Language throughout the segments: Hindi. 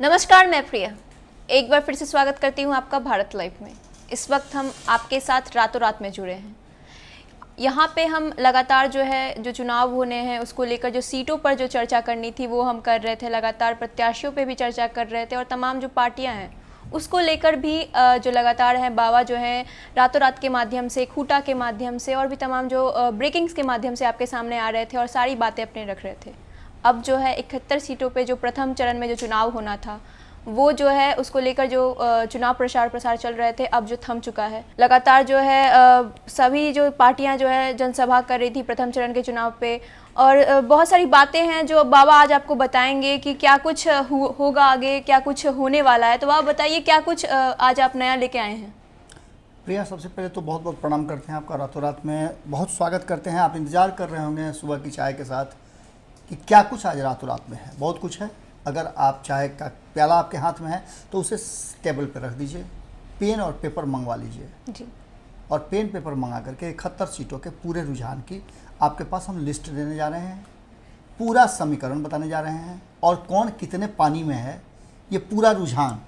नमस्कार, मैं प्रिया एक बार फिर से स्वागत करती हूँ आपका भारत लाइव में। इस वक्त हम आपके साथ रातों रात में जुड़े हैं। यहाँ पे हम लगातार जो चुनाव होने हैं उसको लेकर जो सीटों पर जो चर्चा करनी थी वो हम कर रहे थे। लगातार प्रत्याशियों पे भी चर्चा कर रहे थे और तमाम जो पार्टियाँ हैं उसको लेकर भी जो लगातार हैं बाबा जो हैं रातों रात के माध्यम से, खूटा के माध्यम से और भी तमाम जो ब्रेकिंग्स के माध्यम से आपके सामने आ रहे थे और सारी बातें अपने रख रहे थे। अब जो है 71 सीटों पे जो प्रथम चरण में जो चुनाव होना था वो जो है उसको लेकर जो चुनाव प्रसार चल रहे थे अब जो थम चुका है। लगातार जो है सभी जो पार्टियां जो है जनसभा कर रही थी प्रथम चरण के चुनाव पे और बहुत सारी बातें हैं जो बाबा आज आपको बताएंगे कि क्या कुछ होगा आगे, क्या कुछ होने वाला है। तो आप बताइए क्या कुछ आज आप नया लेके आए हैं। प्रिया, सबसे पहले तो बहुत बहुत प्रणाम करते हैं आपका। रातों रात में बहुत स्वागत करते हैं। आप इंतज़ार कर रहे होंगे सुबह की चाय के साथ कि क्या कुछ आज रातों रात में है। बहुत कुछ है। अगर आप चाय का प्याला आपके हाथ में है तो उसे टेबल पर रख दीजिए, पेन और पेपर मंगवा लीजिए जी। और पेन पेपर मंगा करके 71 सीटों के पूरे रुझान की आपके पास हम लिस्ट देने जा रहे हैं। पूरा समीकरण बताने जा रहे हैं और कौन कितने पानी में है ये पूरा रुझान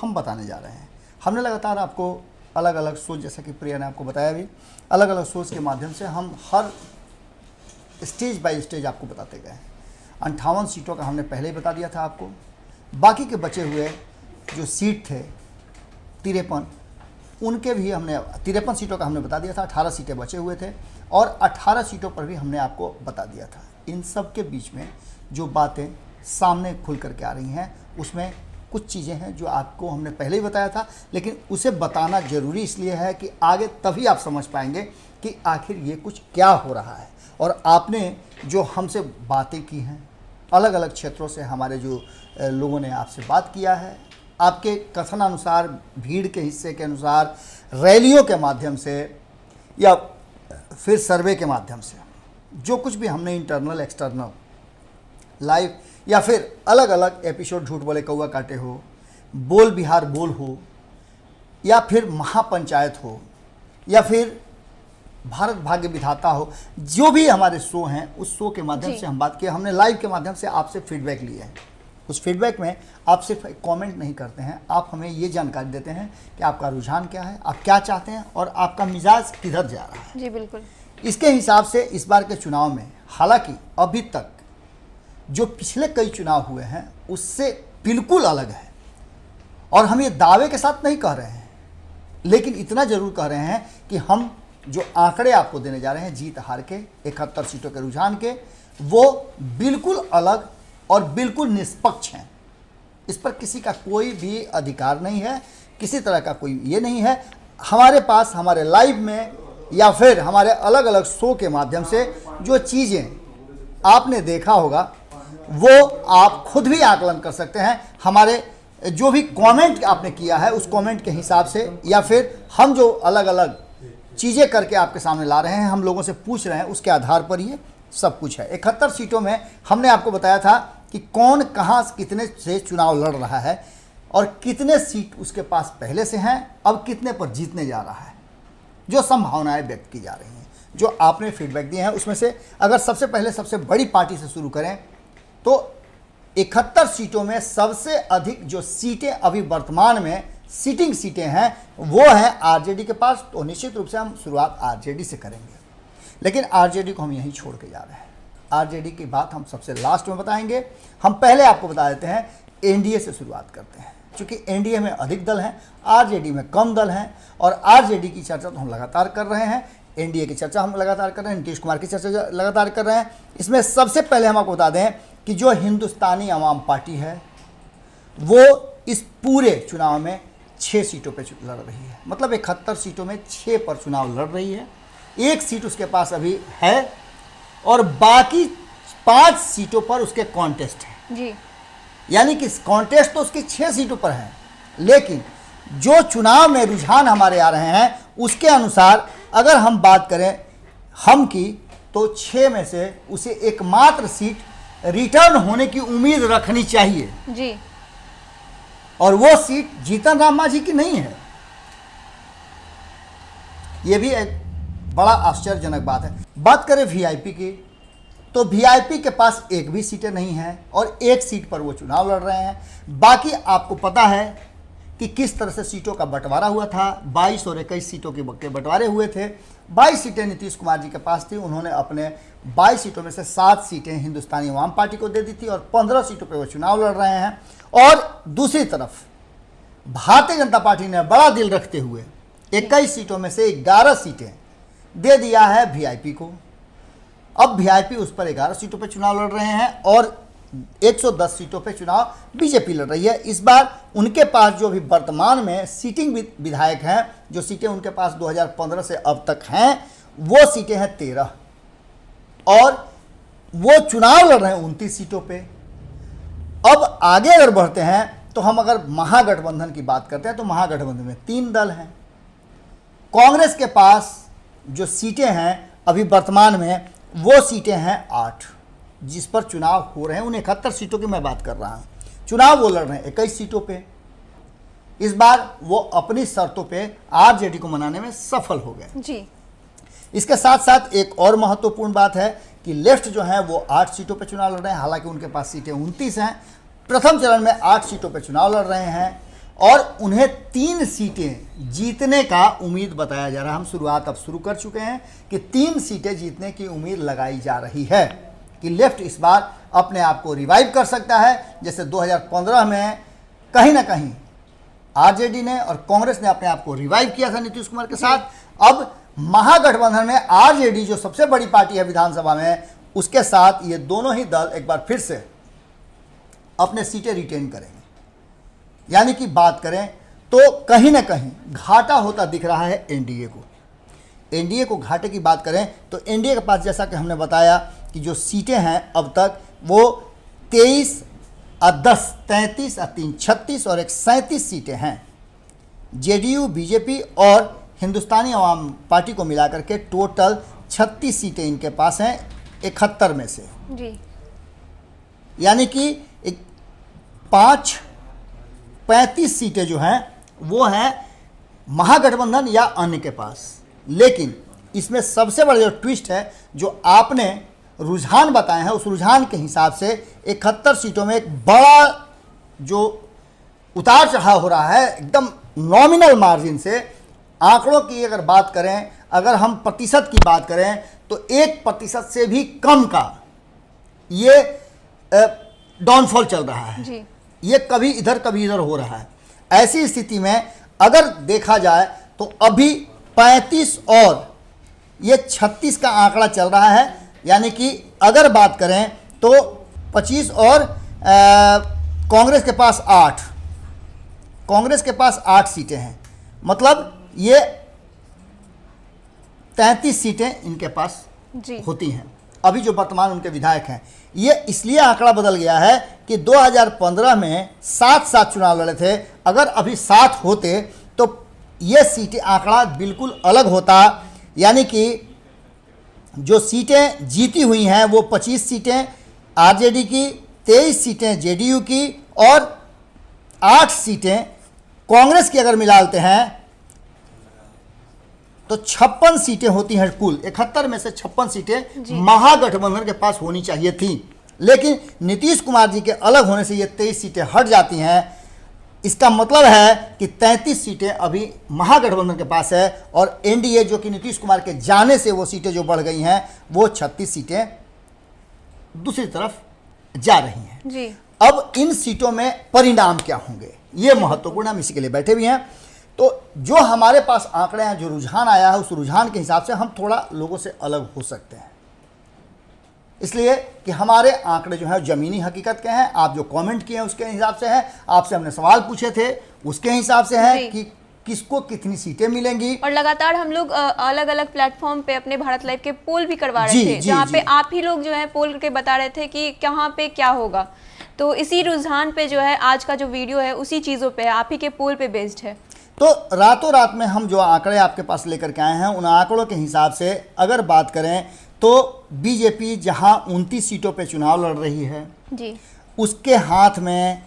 हम बताने जा रहे हैं। हमने लगातार आपको अलग अलग सोच, जैसा कि प्रिया ने आपको बताया भी, अलग अलग सोच के माध्यम से हम हर स्टेज बाय स्टेज आपको बताते गए। 58 सीटों का हमने पहले ही बता दिया था आपको। बाकी के बचे हुए जो सीट थे 53, उनके भी हमने 53 सीटों का हमने बता दिया था। 18 सीटें बचे हुए थे और 18 सीटों पर भी हमने आपको बता दिया था। इन सब के बीच में जो बातें सामने खुल करके आ रही हैं उसमें कुछ चीज़ें हैं जो आपको हमने पहले ही बताया था, लेकिन उसे बताना ज़रूरी इसलिए है कि आगे तभी आप समझ पाएंगे कि आखिर ये कुछ क्या हो रहा है। और आपने जो हमसे बातें की हैं, अलग अलग क्षेत्रों से हमारे जो लोगों ने आपसे बात किया है, आपके कथनानुसार, भीड़ के हिस्से के अनुसार, रैलियों के माध्यम से या फिर सर्वे के माध्यम से, जो कुछ भी हमने इंटरनल एक्सटर्नल लाइव या फिर अलग अलग एपिसोड झूठ बोले कौआ काटे हो, बोल बिहार बोल हो, या फिर महापंचायत हो, या फिर भारत भाग्य विधाता हो, जो भी हमारे शो हैं उस शो के माध्यम से हम बात किए। हमने लाइव के माध्यम से आपसे फीडबैक लिए हैं। उस फीडबैक में आप सिर्फ कमेंट नहीं करते हैं, आप हमें ये जानकारी देते हैं कि आपका रुझान क्या है, आप क्या चाहते हैं और आपका मिजाज किधर जा रहा है। जी बिल्कुल। इसके हिसाब से इस बार के चुनाव में, हालांकि अभी तक जो पिछले कई चुनाव हुए हैं उससे बिल्कुल अलग है और हम ये दावे के साथ नहीं कह रहे हैं, लेकिन इतना जरूर कह रहे हैं कि हम जो आंकड़े आपको देने जा रहे हैं जीत हार के 71 सीटों के रुझान के, वो बिल्कुल अलग और बिल्कुल निष्पक्ष हैं। इस पर किसी का कोई भी अधिकार नहीं है, किसी तरह का कोई ये नहीं है। हमारे पास हमारे लाइव में या फिर हमारे अलग अलग शो के माध्यम से जो चीज़ें आपने देखा होगा वो आप खुद भी आकलन कर सकते हैं। हमारे जो भी कमेंट आपने किया है उस कमेंट के हिसाब से, या फिर हम जो अलग अलग चीज़ें करके आपके सामने ला रहे हैं, हम लोगों से पूछ रहे हैं, उसके आधार पर ये सब कुछ है। 71 सीटों में हमने आपको बताया था कि कौन कहाँ कितने से चुनाव लड़ रहा है और कितने सीट उसके पास पहले से हैं, अब कितने पर जीतने जा रहा है, जो संभावनाएं व्यक्त की जा रही हैं, जो आपने फीडबैक दिए हैं। उसमें से अगर सबसे पहले सबसे बड़ी पार्टी से शुरू करें तो 71 सीटों में सबसे अधिक जो सीटें अभी वर्तमान में सीटिंग सीटें हैं वो हैं आरजेडी के पास। तो निश्चित रूप से हम शुरुआत आरजेडी से करेंगे, लेकिन आरजेडी को हम यहीं छोड़ के जा रहे हैं। आरजेडी की बात हम सबसे लास्ट में बताएंगे। हम पहले आपको बता देते हैं एनडीए से शुरुआत करते हैं, क्योंकि एनडीए में अधिक दल हैं, आरजेडी में कम दल हैं और आरजेडी की चर्चा तो हम लगातार कर रहे हैं, एनडीए की चर्चा हम लगातार कर रहे हैं, नीतीश कुमार की चर्चा लगातार कर रहे हैं। इसमें सबसे पहले हम आपको बता दें कि जो हिंदुस्तानी अवाम पार्टी है वो इस पूरे चुनाव में 6 सीटों पे लड़ रही है। मतलब 71 सीटों में 6 पर चुनाव लड़ रही है। 1 सीट उसके पास अभी है और बाकी 5 सीटों पर उसके कॉन्टेस्ट है जी। यानी कि कॉन्टेस्ट तो उसकी 6 सीटों पर है, लेकिन जो चुनाव में रुझान हमारे आ रहे हैं उसके अनुसार अगर हम बात करें हम की, तो 6 में से उसे एकमात्र सीट रिटर्न होने की उम्मीद रखनी चाहिए जी। और वो सीट जीतन राम मांझी की नहीं है। ये भी एक बड़ा आश्चर्यजनक बात है। बात करें वीआईपी की तो वीआईपी के पास एक भी सीटें नहीं हैं और एक सीट पर वो चुनाव लड़ रहे हैं। बाकी आपको पता है कि किस तरह से सीटों का बंटवारा हुआ था। 22 और 21 सीटों के बंटवारे हुए थे। 22 सीटें नीतीश कुमार जी के पास थी, उन्होंने अपने 22 सीटों में से 7 सीटें हिंदुस्तानी अवाम पार्टी को दे दी थी और 15 सीटों पे वो चुनाव लड़ रहे हैं। और दूसरी तरफ भारतीय जनता पार्टी ने बड़ा दिल रखते हुए 21 सीटों में से 11 सीटें दे दिया है वीआईपी को। अब वीआईपी उस पर 11 सीटों पर चुनाव लड़ रहे हैं और 110 सीटों पे चुनाव बीजेपी लड़ रही है। इस बार उनके पास जो भी वर्तमान में सीटिंग विधायक हैं, जो सीटें उनके पास 2015 से अब तक हैं, वो सीटें हैं 13 और वो चुनाव लड़ रहे हैं 29 सीटों पे। अब आगे अगर बढ़ते हैं तो हम अगर महागठबंधन की बात करते हैं तो महागठबंधन में 3 दल हैं। कांग्रेस के पास जो सीटें हैं अभी वर्तमान में वो सीटें हैं 8, जिस पर चुनाव हो रहे हैं। उन 71 सीटों की मैं बात कर रहा हूँ। चुनाव वो लड़ रहे हैं 21 सीटों पे। इस बार वो अपनी शर्तों पे आरजेडी को मनाने में सफल हो गए जी। इसके साथ साथ एक और महत्वपूर्ण बात है कि लेफ्ट जो है वो 8 सीटों पे चुनाव लड़ रहे हैं। हालांकि उनके पास सीटें 29 हैं। प्रथम चरण में 8 सीटों पे चुनाव लड़ रहे हैं और उन्हें 3 सीटें जीतने का उम्मीद बताया जा रहा है। हम शुरुआत अब शुरू कर चुके हैं कि 3 सीटें जीतने की उम्मीद लगाई जा रही है कि लेफ्ट इस बार अपने आप को रिवाइव कर सकता है। जैसे 2015 में कहीं ना कहीं आरजेडी ने और कांग्रेस ने अपने आप को रिवाइव किया था नीतीश कुमार के साथ। अब महागठबंधन में आरजेडी जो सबसे बड़ी पार्टी है विधानसभा में, उसके साथ ये दोनों ही दल एक बार फिर से अपने सीटें रिटेन करेंगे। यानी कि बात करें तो कहीं ना कहीं घाटा होता दिख रहा है एनडीए को। एनडीए को घाटे की बात करें तो एनडीए के पास, जैसा कि हमने बताया कि जो सीटें हैं अब तक वो 23 और 10, 33 और 3, 36 और 37 सीटें हैं। जेडीयू, बीजेपी और हिंदुस्तानी अवाम पार्टी को मिलाकर के टोटल 36 सीटें इनके पास हैं 71 में से जी। यानी कि 35 सीटें जो हैं वो हैं महागठबंधन या अन्य के पास। लेकिन इसमें सबसे बड़ा जो ट्विस्ट है, जो आपने रुझान बताए हैं, उस रुझान के हिसाब से 71 सीटों में एक बड़ा जो उतार चढ़ाव हो रहा है, एकदम नॉमिनल मार्जिन से। आंकड़ों की अगर बात करें, अगर हम प्रतिशत की बात करें तो 1% से भी कम का ये डाउनफॉल चल रहा है जी। ये कभी इधर हो रहा है। ऐसी स्थिति में अगर देखा जाए तो अभी 35 और ये 36 का आंकड़ा चल रहा है। यानी कि अगर बात करें तो 25 और कांग्रेस के पास 8, कांग्रेस के पास 8 सीटें हैं, मतलब ये 33 सीटें इनके पास जी। होती हैं अभी जो वर्तमान उनके विधायक हैं। ये इसलिए आंकड़ा बदल गया है कि 2015 में 7 चुनाव लड़े थे। अगर अभी 7 होते तो ये सीटें, आंकड़ा बिल्कुल अलग होता। यानी कि जो सीटें जीती हुई हैं वो 25 सीटें आरजेडी की, 23 सीटें जेडीयू की और 8 सीटें कांग्रेस की अगर मिलाते हैं तो 56 सीटें होती हैं कुल। 71 में से 56 सीटें महागठबंधन के पास होनी चाहिए थी। लेकिन नीतीश कुमार जी के अलग होने से ये 23 सीटें हट जाती हैं। इसका मतलब है कि 33 सीटें अभी महागठबंधन के पास है और एनडीए, जो कि नीतीश कुमार के जाने से वो सीटें जो बढ़ गई हैं, वो 36 सीटें दूसरी तरफ जा रही हैं जी। अब इन सीटों में परिणाम क्या होंगे, ये महत्वपूर्ण। हम इसी के लिए बैठे भी हैं। तो जो हमारे पास आंकड़े हैं, जो रुझान आया है, उस रुझान के हिसाब से हम थोड़ा लोगों से अलग हो सकते हैं, इसलिए कि हमारे आंकड़े जो हैं ज़मीनी हकीकत के हैं। आप जो कमेंट किए हैं उसके हिसाब से हैं, आपसे हमने सवाल पूछे थे उसके हिसाब से हैं कि किसको कितनी सीटें मिलेंगी। और लगातार हम लोग अलग अलग प्लेटफॉर्म पे अपने भारत लाइव के पोल भी करवा रहे थे, जहाँ पे आप ही लोग जो है पोल करके बता रहे थे कि कहाँ पे क्या होगा। तो इसी रुझान पे जो है आज का जो वीडियो है उसी चीज़ों पे है, आप ही के पोल पे बेस्ड है। तो रातों रात में हम जो आंकड़े आपके पास लेकर के आए हैं, उन आंकड़ों के हिसाब से अगर बात करें तो बीजेपी जहां 29 सीटों पे चुनाव लड़ रही है जी, उसके हाथ में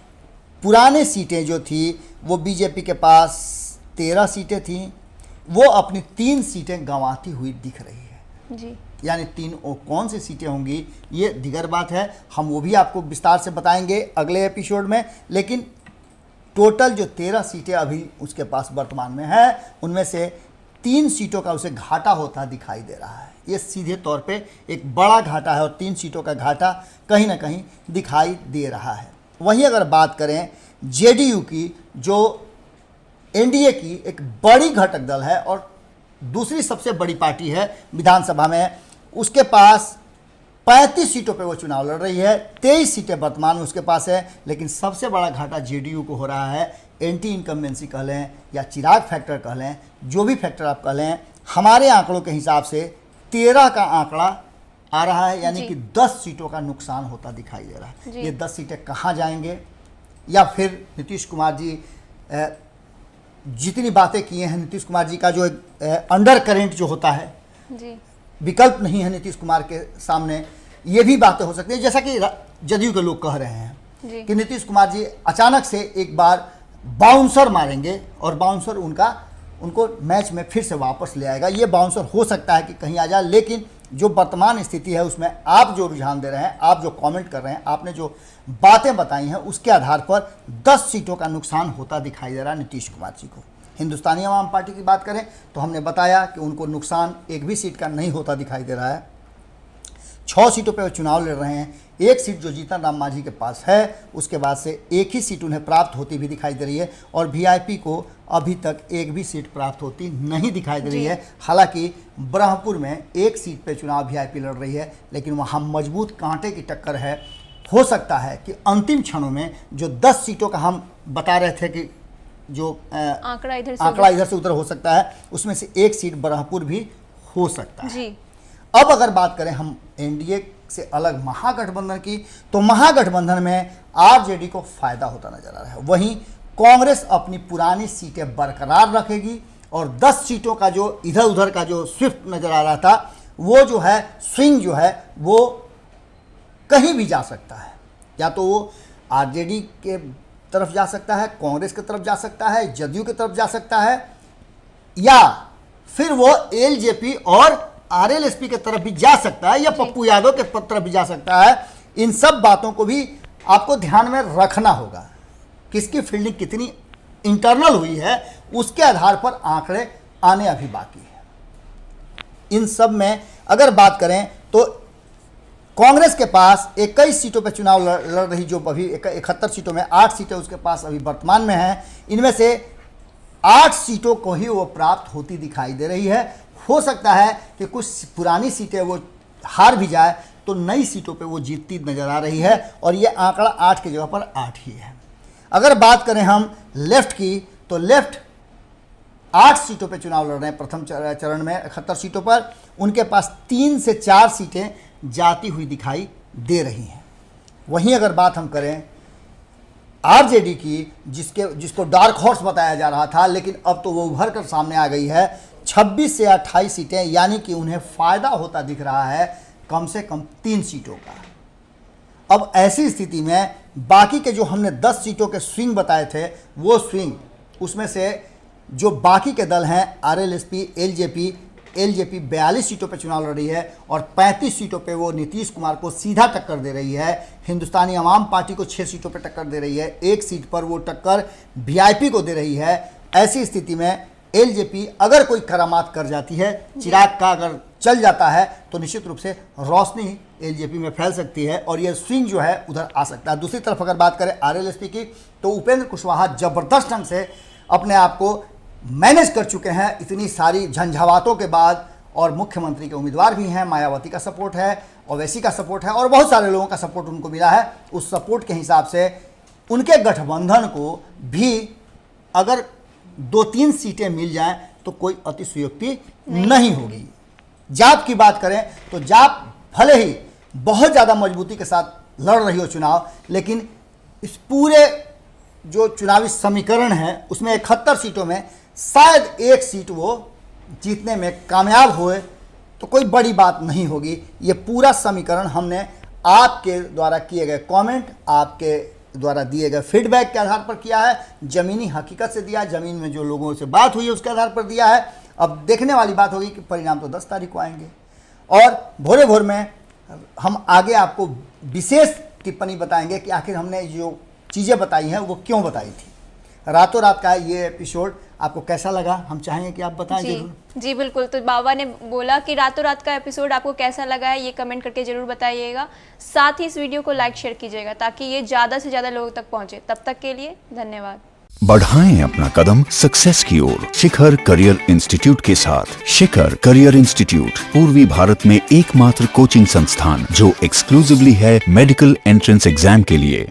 पुराने सीटें जो थी वो बीजेपी के पास 13 सीटें थी, वो अपनी 3 सीटें गंवाती हुई दिख रही है। जी। यानी 3 और कौन सी सीटें होंगी ये दिगर बात है, हम वो भी आपको विस्तार से बताएंगे अगले एपिसोड में। लेकिन टोटल जो 13 सीटें अभी उसके पास वर्तमान में है, उनमें से 3 सीटों का उसे घाटा होता दिखाई दे रहा है। ये सीधे तौर पे एक बड़ा घाटा है और 3 सीटों का घाटा कहीं ना कहीं दिखाई दे रहा है। वहीं अगर बात करें जेडीयू की, जो एनडीए की एक बड़ी घटक दल है और दूसरी सबसे बड़ी पार्टी है विधानसभा में, उसके पास 35 सीटों पे वो चुनाव लड़ रही है, 23 सीटें वर्तमान में उसके पास है। लेकिन सबसे बड़ा घाटा जेडीयू को हो रहा है। एंटी इनकम्बेंसी कह लें या चिराग फैक्टर कह लें, जो भी फैक्टर आप कह लें, हमारे आंकड़ों के हिसाब से 13 का आंकड़ा आ रहा है, यानी कि 10 सीटों का नुकसान होता दिखाई दे रहा है। ये 10 सीटें कहाँ जाएंगे, या फिर नीतीश कुमार जी जितनी बातें किए हैं, नीतीश कुमार जी का जो अंडर करेंट जो होता है जी, विकल्प नहीं है नीतीश कुमार के सामने, ये भी बातें हो सकती हैं। जैसा कि जदयू के लोग कह रहे हैं कि नीतीश कुमार जी अचानक से एक बार बाउंसर मारेंगे और बाउंसर उनको मैच में फिर से वापस ले आएगा। ये बाउंसर हो सकता है कि कहीं आ जाए, लेकिन जो वर्तमान स्थिति है उसमें आप जो रुझान दे रहे हैं, आप जो कमेंट कर रहे हैं, आपने जो बातें बताई हैं, उसके आधार पर 10 सीटों का नुकसान होता दिखाई दे रहा है नीतीश कुमार जी को। हिंदुस्तानी आवाम पार्टी की बात करें तो हमने बताया कि उनको नुकसान एक भी सीट का नहीं होता दिखाई दे रहा है। 6 सीटों पर वो चुनाव लड़ रहे हैं। एक सीट जो जीतन राम मांझी के पास है, उसके बाद से एक ही सीट उन्हें प्राप्त होती भी दिखाई दे रही है और वीआईपी को अभी तक एक भी सीट प्राप्त होती नहीं दिखाई दे रही है। हालांकि ब्रह्मपुर में एक सीट पे चुनाव वीआईपी लड़ रही है, लेकिन वहाँ मजबूत कांटे की टक्कर है। हो सकता है कि अंतिम क्षणों में जो 10 सीटों का हम बता रहे थे कि जो आंकड़ा इधर से उधर हो सकता है, उसमें से एक सीट ब्रह्मपुर भी हो सकता है। जी। अब अगर बात करें हम एनडीए से अलग महागठबंधन की, तो महागठबंधन में आरजेडी को फायदा होता नजर आ रहा है। वहीं कांग्रेस अपनी पुरानी सीटें बरकरार रखेगी और 10 सीटों का जो इधर उधर का जो स्विफ्ट नजर आ रहा था, वो जो है स्विंग जो है वो कहीं भी जा सकता है। या तो वो आरजेडी के तरफ जा सकता है, कांग्रेस की तरफ जा सकता है, जदयू की तरफ जा सकता है, या फिर वो एलजेपी और आरएलएसपी की तरफ भी जा सकता है, या पप्पू यादव के तरफ भी जा सकता है। इन सब बातों को भी आपको ध्यान में रखना होगा। किसकी फील्डिंग कितनी इंटरनल हुई है, उसके आधार पर आंकड़े आने अभी बाकी है। इन सब में अगर बात करें तो कांग्रेस के पास 21 सीटों पर चुनाव लड़ रही, जो अभी 71 सीटों में 8 सीटें उसके पास अभी वर्तमान में हैं। इनमें से 8 सीटों को ही वो प्राप्त होती दिखाई दे रही है। हो सकता है कि कुछ पुरानी सीटें वो हार भी जाए तो नई सीटों पे वो जीतती नजर आ रही है, और ये आंकड़ा 8 की जगह पर 8 ही है। अगर बात करें हम लेफ्ट की, तो लेफ्ट 8 सीटों पे चुनाव लड़ रहे हैं प्रथम चरण में 71 सीटों पर। उनके पास 3 से 4 सीटें जाती हुई दिखाई दे रही हैं। वहीं अगर बात हम करें आरजेडी की, जिसको डार्क हॉर्स बताया जा रहा था, लेकिन अब तो वो उभर कर सामने आ गई है। 26 से 28 सीटें, यानी कि उन्हें फ़ायदा होता दिख रहा है कम से कम 3 सीटों का। अब ऐसी स्थिति में बाकी के जो हमने 10 सीटों के स्विंग बताए थे, वो स्विंग उसमें से जो बाकी के दल हैं आरएलएसपी, एलजेपी 42 सीटों पर चुनाव लड़ रही है और 35 सीटों पे वो नीतीश कुमार को सीधा टक्कर दे रही है। हिंदुस्तानी आवाम पार्टी को 6 सीटों पे टक्कर दे रही है, एक सीट पर वो टक्कर वीआईपी को दे रही है। ऐसी स्थिति में एलजेपी अगर कोई करामात कर जाती है, चिराग का अगर चल जाता है, तो निश्चित रूप से रोशनी एलजेपी में फैल सकती है और ये स्विंग जो है उधर आ सकता है। दूसरी तरफ अगर बात करें आरएलएसपी की, तो उपेंद्र कुशवाहा जबरदस्त ढंग से अपने आप को मैनेज कर चुके हैं इतनी सारी झंझावातों के बाद, और मुख्यमंत्री के उम्मीदवार भी हैं, मायावती का सपोर्ट है, ओवैसी का सपोर्ट है और बहुत सारे लोगों का सपोर्ट उनको मिला है। उस सपोर्ट के हिसाब से उनके गठबंधन को भी अगर 2-3 सीटें मिल जाएं तो कोई अतिशयोक्ति नहीं होगी। जाप की बात करें तो जाप भले ही बहुत ज़्यादा मजबूती के साथ लड़ रही हो चुनाव, लेकिन इस पूरे जो चुनावी समीकरण है उसमें 71 सीटों में शायद एक सीट वो जीतने में कामयाब हुए तो कोई बड़ी बात नहीं होगी। ये पूरा समीकरण हमने आपके द्वारा किए गए कमेंट, आपके द्वारा दिए गए फीडबैक के आधार पर किया है, ज़मीनी हकीकत से दिया है, ज़मीन में जो लोगों से बात हुई है उसके आधार पर दिया है। अब देखने वाली बात होगी कि परिणाम तो 10 तारीख को आएंगे और भोरे भोर में हम आगे आपको विशेष टिप्पणी बताएंगे कि आखिर हमने जो चीज़ें बताई हैं वो क्यों बताई थी। रातों रात का ये एपिसोड आपको कैसा लगा, हम चाहेंगे कि आप बताएं जरूर। जी बिल्कुल। तो बाबा ने बोला कि रातों रात का एपिसोड आपको कैसा लगा है, ये कमेंट करके जरूर बताइएगा। साथ ही इस वीडियो को लाइक शेयर कीजिएगा ताकि ये ज़्यादा से ज़्यादा लोगों तक पहुँचे। तब तक के लिए धन्यवाद। बढ़ाएं अपना कदम सक्सेस की ओर शिखर करियर इंस्टीट्यूट के साथ। शिखर करियर इंस्टीट्यूट पूर्वी भारत में एकमात्र कोचिंग संस्थान जो एक्सक्लूसिवली है मेडिकल एंट्रेंस एग्जाम के लिए।